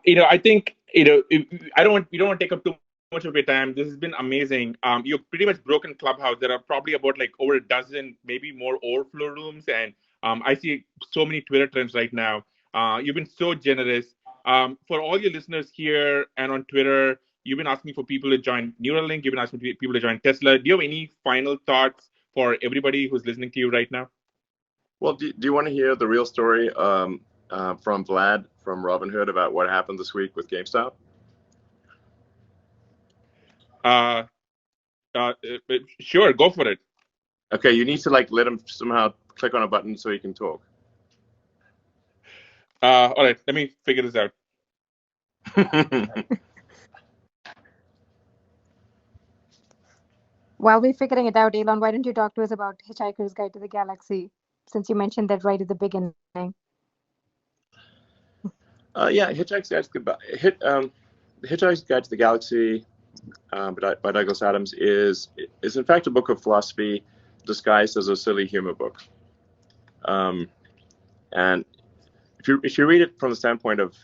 I think, we don't want to take up too much of your time. This has been amazing. You've pretty much broken Clubhouse. There are probably about like over a dozen, maybe more overflow rooms. And I see so many Twitter trends right now. You've been so generous. For all your listeners here and on Twitter, you've been asking for people to join Neuralink. You've been asking people to join Tesla. Do you have any final thoughts for everybody who's listening to you right now? Well, do you want to hear the real story from Vlad from Robinhood about what happened this week with GameStop? Uh, sure, go for it. Okay, you need to like let him somehow click on a button so he can talk. All right, let me figure this out. While we're figuring it out, Elon, why don't you talk to us about Hitchhiker's Guide to the Galaxy, since you mentioned that right at the beginning? Yeah, Hitchhiker's Guide to the Galaxy by Douglas Adams is in fact a book of philosophy disguised as a silly humor book. And if you read it from the standpoint of,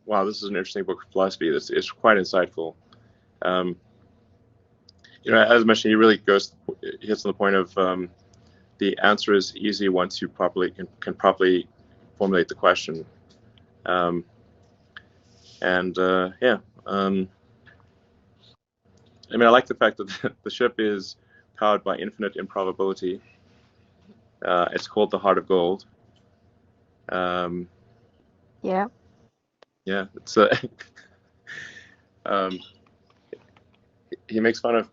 wow, this is an interesting book of philosophy, it's quite insightful. As mentioned, he really hits on the point of the answer is easy once you can properly formulate the question. I like the fact that the ship is powered by infinite improbability. It's called the Heart of Gold. Yeah. Yeah, it's he makes fun of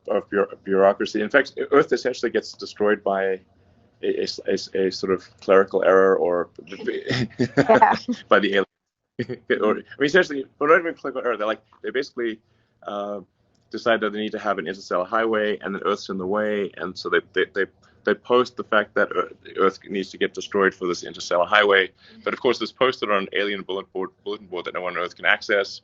bureaucracy. In fact, Earth essentially gets destroyed by a sort of clerical error or by the alien. Essentially, but not even clerical error. They basically decide that they need to have an interstellar highway, and then Earth's in the way, and so they post the fact that Earth needs to get destroyed for this interstellar highway. But of course, it's posted on an alien bulletin board that no one on Earth can access.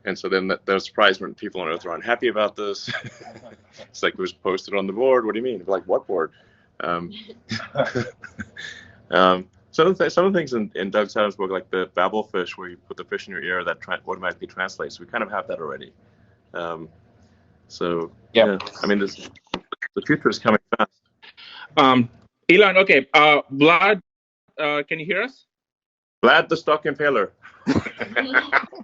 And so then they're surprised when people on Earth are unhappy about this. It's like, it was posted on the board. What do you mean? Like, what board? Some of the things in Doug Adams' book, like the Babel fish, where you put the fish in your ear that automatically translates, we kind of have that already. Yeah, the future is coming fast. Elon, okay. Vlad, can you hear us? Vlad the Stock Impaler.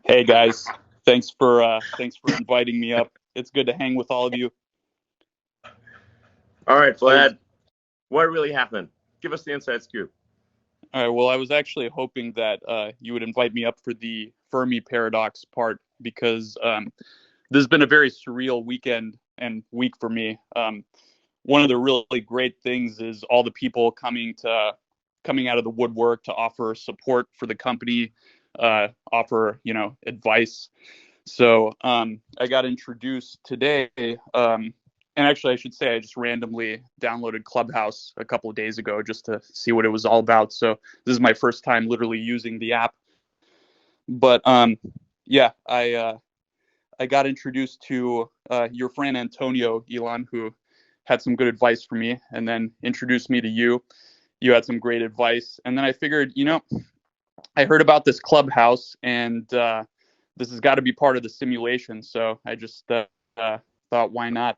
Hey guys, thanks for inviting me up. It's good to hang with all of you. All right, Vlad, what really happened? Give us the inside scoop. All right. Well, I was actually hoping that you would invite me up for the Fermi paradox part, because this has been a very surreal weekend and week for me. One of the really great things is all the people coming out of the woodwork to offer support for the company, offer advice. So I got introduced today. And actually, I should say I just randomly downloaded Clubhouse a couple of days ago just to see what it was all about. So this is my first time literally using the app. But yeah, I got introduced to your friend Antonio, Elon, who had some good advice for me, and then introduced me to you. You had some great advice. And then I figured, I heard about this Clubhouse, and this has got to be part of the simulation. So I just thought, why not?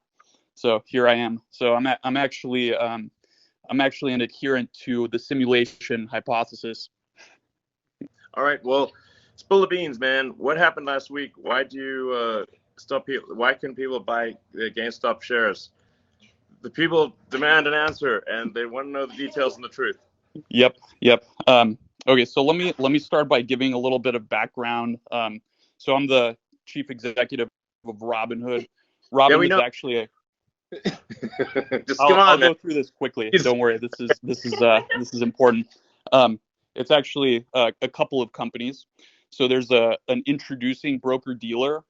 So here I am. So I'm actually an adherent to the simulation hypothesis. All right. Well, spill the beans, man. What happened last week? Why do you stop people? Why couldn't people buy the GameStop shares? The people demand an answer, and they want to know the details and the truth. Yep. Okay. So let me start by giving a little bit of background. So I'm the chief executive of Robinhood. Robinhood is actually a I'll go through this quickly. Don't worry. This is important. It's actually a couple of companies. So there's an introducing broker dealer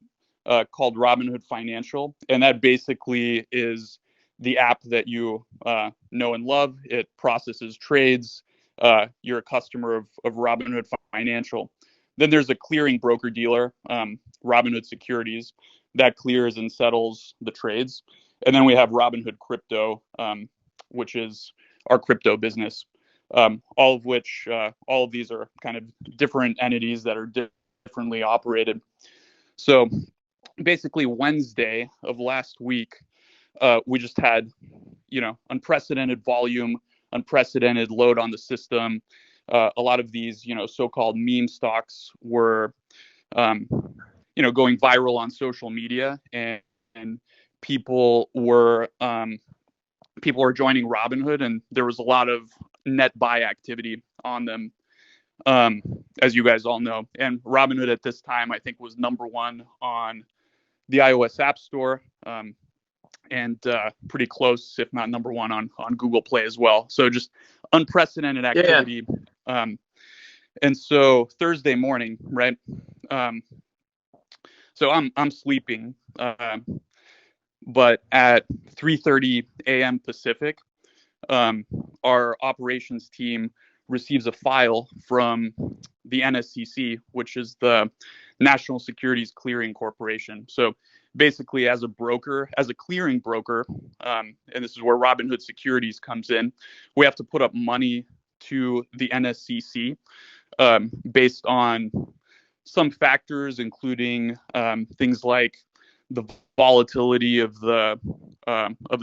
called Robinhood Financial, and that basically is the app that you know and love. It processes trades. You're a customer of Robinhood Financial. Then there's a clearing broker dealer, Robinhood Securities, that clears and settles the trades. And then we have Robinhood Crypto, which is our crypto business. all of which, all of these are kind of different entities that are differently operated. So basically Wednesday of last week, we just had, unprecedented volume, unprecedented load on the system. A lot of these, so-called meme stocks were, going viral on social media, and people were joining Robinhood, and there was a lot of net buy activity on them, as you guys all know. And Robinhood at this time, I think, was #1 on the iOS App Store, and pretty close, if not #1 on Google Play as well. So just unprecedented activity. Yeah. And so Thursday morning, right? So I'm sleeping, but at 3:30 a.m. Pacific, our operations team receives a file from the NSCC, which is the National Securities Clearing Corporation. So basically, as a broker, as a clearing broker, and this is where Robinhood Securities comes in, we have to put up money to the NSCC based on some factors, including things like the volatility of the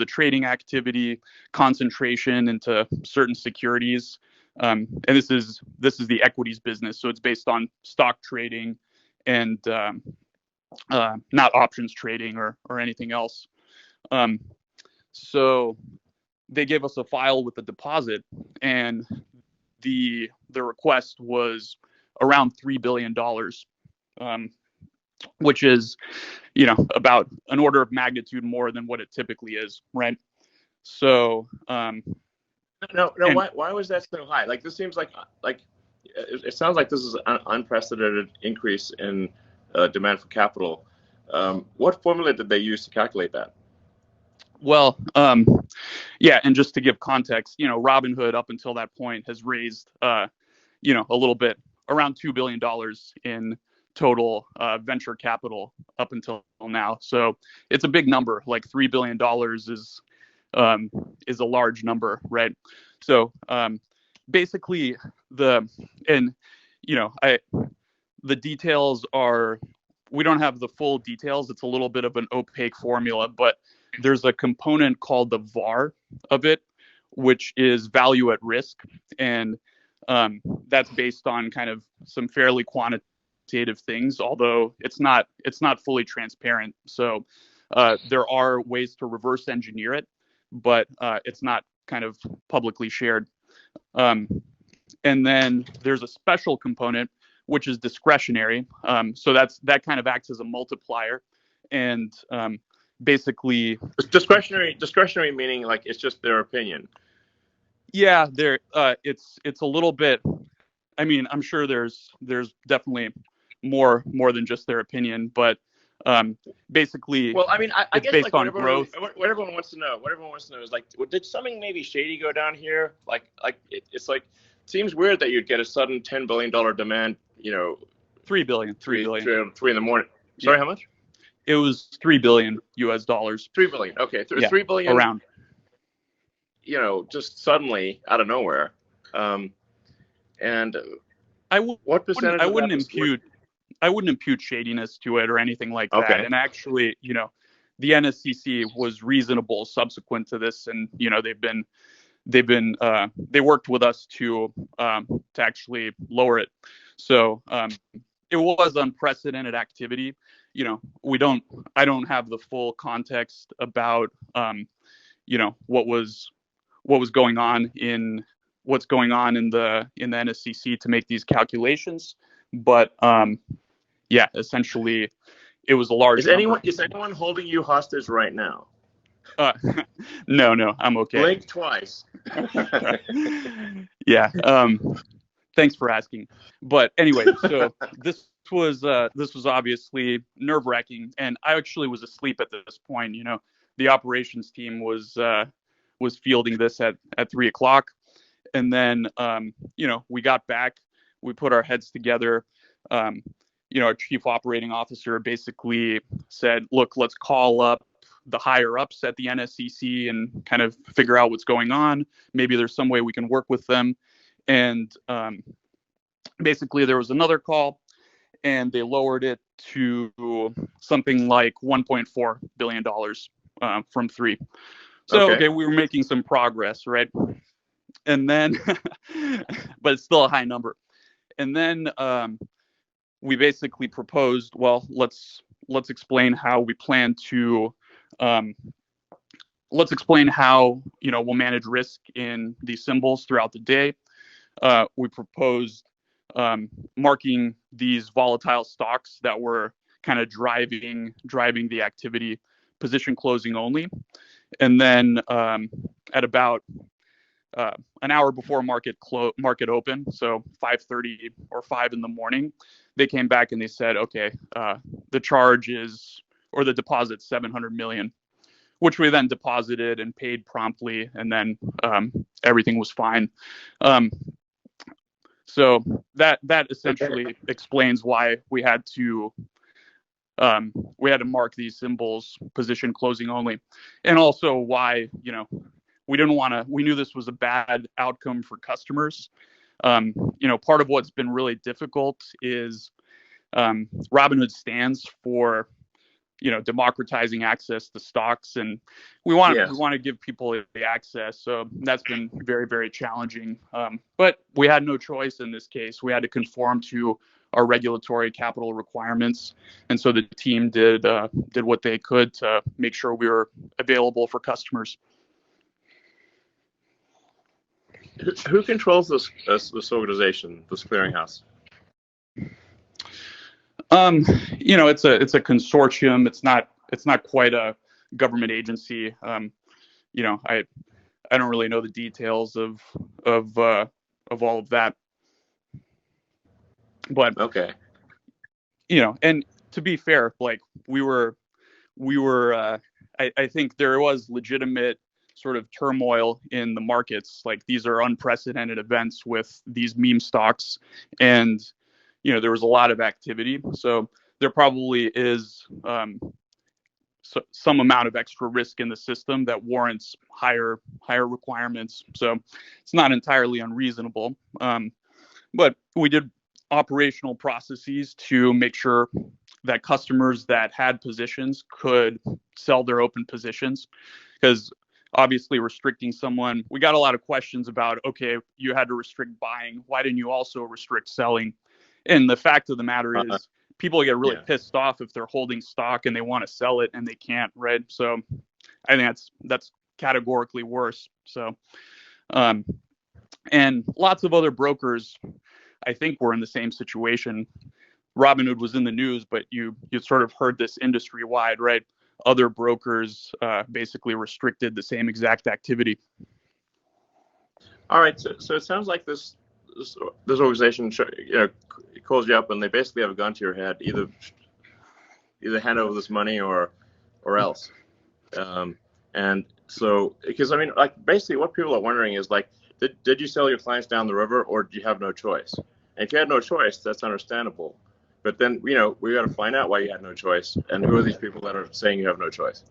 trading activity, concentration into certain securities, and this is the equities business, so it's based on stock trading and not options trading or anything else. So they gave us a file with a deposit, and the request was around $3 billion, which is, about an order of magnitude more than what it typically is, right? So no, why was that so high? Like, this seems like it sounds like this is an unprecedented increase in demand for capital. What formula did they use to calculate that? Well, yeah, and just to give context, Robinhood up until that point has raised, a little bit, around $2 billion in total venture capital up until now. So it's a big number. Like $3 billion is a large number, right? So basically the details are, we don't have the full details. It's a little bit of an opaque formula, but there's a component called the VAR of it, which is value at risk. And that's based on kind of some fairly quantitative things, although it's not fully transparent. So there are ways to reverse engineer it, but it's not kind of publicly shared. And then there's a special component, which is discretionary. So that kind of acts as a multiplier. And basically, discretionary meaning like it's just their opinion. Yeah, it's a little bit. I mean, I'm sure there's definitely more than just their opinion, but basically, well, I mean, I it's guess based like on growth. What everyone wants to know is like, did something maybe shady go down here? It's like, it seems weird that you'd get a sudden $10 billion demand. $3 billion. 3 in the morning. Sorry, how much? It was $3 billion US. $3 billion. Okay, yeah, $3 billion around. Just suddenly out of nowhere. And what percentage? I wouldn't impute shadiness to it or anything like that. Okay. And actually, the NSCC was reasonable subsequent to this, and they worked with us to actually lower it. So it was unprecedented activity. I don't have the full context about what was going on in the NSCC to make these calculations, but yeah, essentially it was a large number. Is anyone holding you hostage right now? No, I'm okay. Blink twice. Yeah. Thanks for asking. But anyway, so this was obviously nerve-wracking, and I actually was asleep at this point. The operations team was fielding this at 3:00, and then we got back, we put our heads together. Our chief operating officer basically said, look, let's call up the higher ups at the NSCC and kind of figure out what's going on. Maybe there's some way we can work with them. And basically there was another call, and they lowered it to something like $1.4 billion from 3. So, okay, we were making some progress, right? And then, but it's still a high number. And then we basically proposed, well, let's explain how we plan to, let's explain how, we'll manage risk in these symbols throughout the day. We proposed marking these volatile stocks that were kind of driving the activity, position closing only. And then at about an hour before market open, so 5:30 or 5 in the morning, they came back and they said, okay, the charge is, or the deposit, 700 million, which we then deposited and paid promptly, and then everything was fine. So that essentially explains why we had to mark these symbols position closing only, and also why we knew this was a bad outcome for customers. Part of what's been really difficult is Robinhood stands for democratizing access to stocks, and we want to give people the access. So that's been very, very challenging. But we had no choice in this case. We had to conform to our regulatory capital requirements, and so the team did what they could to make sure we were available for customers. Who controls this organization, this clearinghouse? It's a consortium. It's not quite a government agency. I don't really know the details of all of that. But okay. And to be fair, like we were I think there was legitimate sort of turmoil in the markets. Like, these are unprecedented events with these meme stocks, and there was a lot of activity. So there probably is some amount of extra risk in the system that warrants higher requirements. So it's not entirely unreasonable. But we did operational processes to make sure that customers that had positions could sell their open positions, because obviously restricting someone, we got a lot of questions about, okay, you had to restrict buying, why didn't you also restrict selling? And the fact of the matter is, people get really pissed off if they're holding stock and they want to sell it and they can't, right? So I think that's categorically worse. So and lots of other brokers, I think, were in the same situation. Robinhood was in the news, but you sort of heard this industry wide, right? Other brokers basically restricted the same exact activity. All right, so it sounds like this organization, calls you up and they basically have a gun to your head: either hand over this money or else. And so, because basically what people are wondering is, like, did you sell your clients down the river, or do you have no choice? And if you had no choice, that's understandable. But then, we got to find out why you had no choice, and who are these people that are saying you have no choice?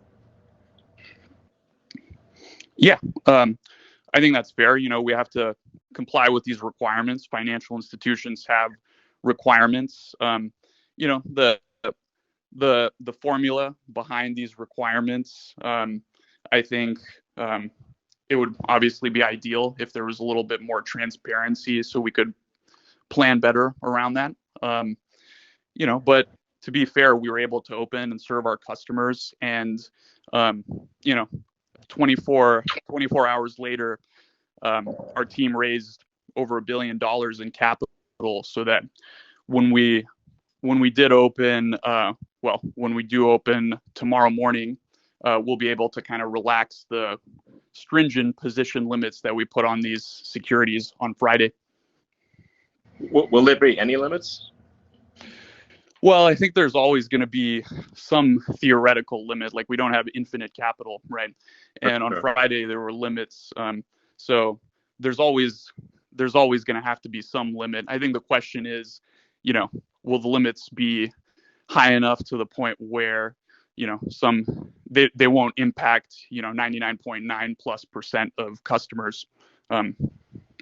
Yeah, I think that's fair. We have to comply with these requirements. Financial institutions have requirements. The formula behind these requirements, I think it would obviously be ideal if there was a little bit more transparency so we could plan better around that. But to be fair, we were able to open and serve our customers, and 24 hours later, our team raised over $1 billion in capital, so that when we did open, when we do open tomorrow morning, we'll be able to kind of relax the stringent position limits that we put on these securities on Friday. Will there be any limits? Well, I think there's always going to be some theoretical limit. Like, we don't have infinite capital, right? And on Friday there were limits. So there's always going to have to be some limit. I think the question is, will the limits be high enough to the point where, they won't impact, 99.9%+ of customers.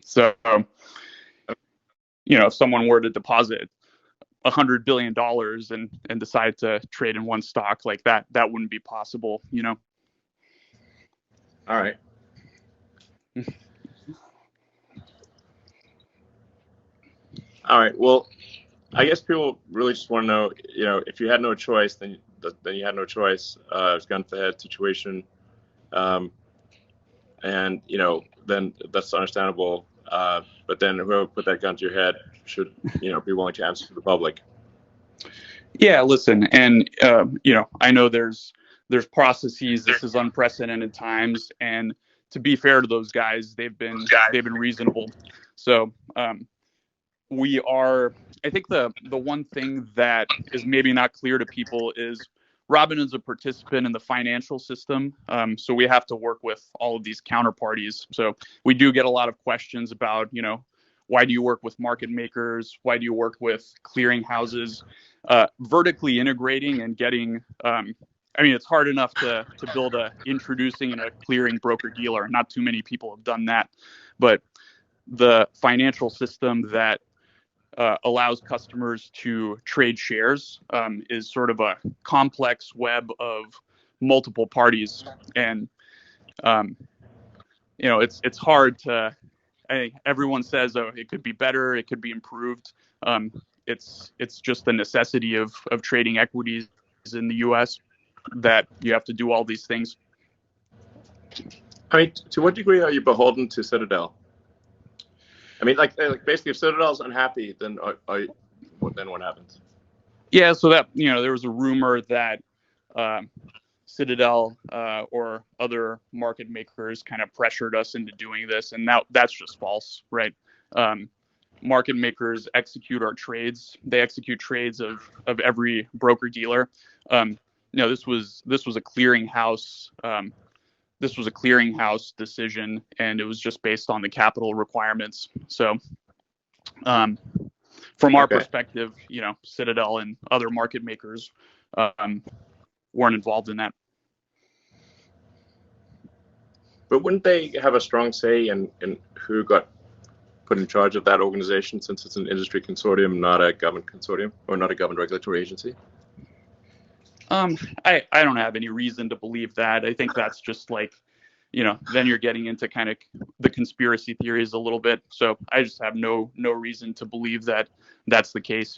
So, if someone were to deposit $100 billion and decide to trade in one stock like that, that wouldn't be possible, All right. All right. Well, I guess people really just want to know, if you had no choice, then you had no choice. It's gun to head situation, and then that's understandable. But then whoever put that gun to your head should, be willing to answer to the public. Yeah, listen, and I know there's processes. This is unprecedented times, and to be fair to those guys, they've been reasonable. So we are. I think the one thing that is maybe not clear to people is Robin is a participant in the financial system, so we have to work with all of these counterparties. So we do get a lot of questions about, why do you work with market makers? Why do you work with clearing houses? Vertically integrating and getting, it's hard enough to build introducing a clearing broker dealer. Not too many people have done that, but the financial system that allows customers to trade shares is sort of a complex web of multiple parties, and it's hard to. I think everyone says, oh, it could be better, it could be improved. It's just the necessity of trading equities in the U.S. that you have to do all these things. To what degree are you beholden to Citadel? Like basically, if Citadel's unhappy, then what happens? Yeah, so that there was a rumor that Citadel or other market makers kind of pressured us into doing this, and that's just false, right? Market makers execute our trades. They execute trades of every broker dealer. This was a clearinghouse. This was a clearinghouse decision, and it was just based on the capital requirements. So, from our perspective, Citadel and other market makers weren't involved in that. But wouldn't they have a strong say in who got put in charge of that organization, since it's an industry consortium, not a government consortium, or not a government regulatory agency? I don't have any reason to believe that. I think that's just like, then you're getting into kind of the conspiracy theories a little bit. So I just have no reason to believe that that's the case,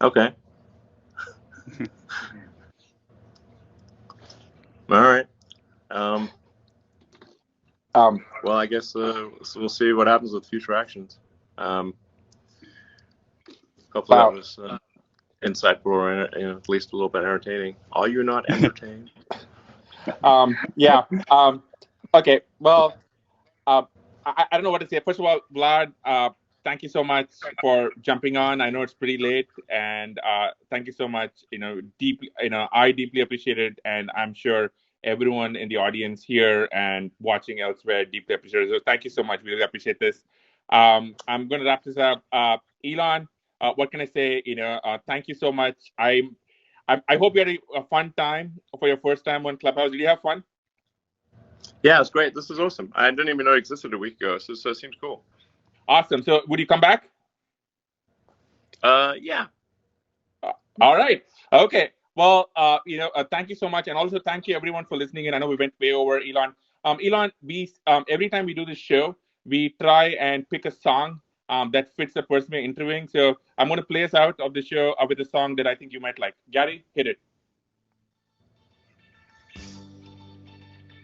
Okay. All right. Well, I guess so we'll see what happens with future actions. Hopefully that was insightful or at least a little bit entertaining. Are you not entertained? Yeah. Okay. Well, I don't know what to say. First of all, Vlad, thank you so much for jumping on. I know it's pretty late, and thank you so much. Deeply, I deeply appreciate it, and I'm sure everyone in the audience here and watching elsewhere deeply appreciate it. So thank you so much. We really appreciate this. I'm going to wrap this up. Elon, what can I say? Thank you so much. I hope you had a fun time for your first time on Clubhouse. Did you have fun? Yeah, it's great. This is awesome. I didn't even know it existed a week ago, so it seems cool. Awesome. So would you come back? Yeah. All right. Okay. Well, thank you so much, and also thank you everyone for listening in. I know we went way over, Elon. Elon, we every time we do this show, we try and pick a song that fits the person we're interviewing. So I'm going to play us out of the show with a song that I think you might like. Gary, hit it.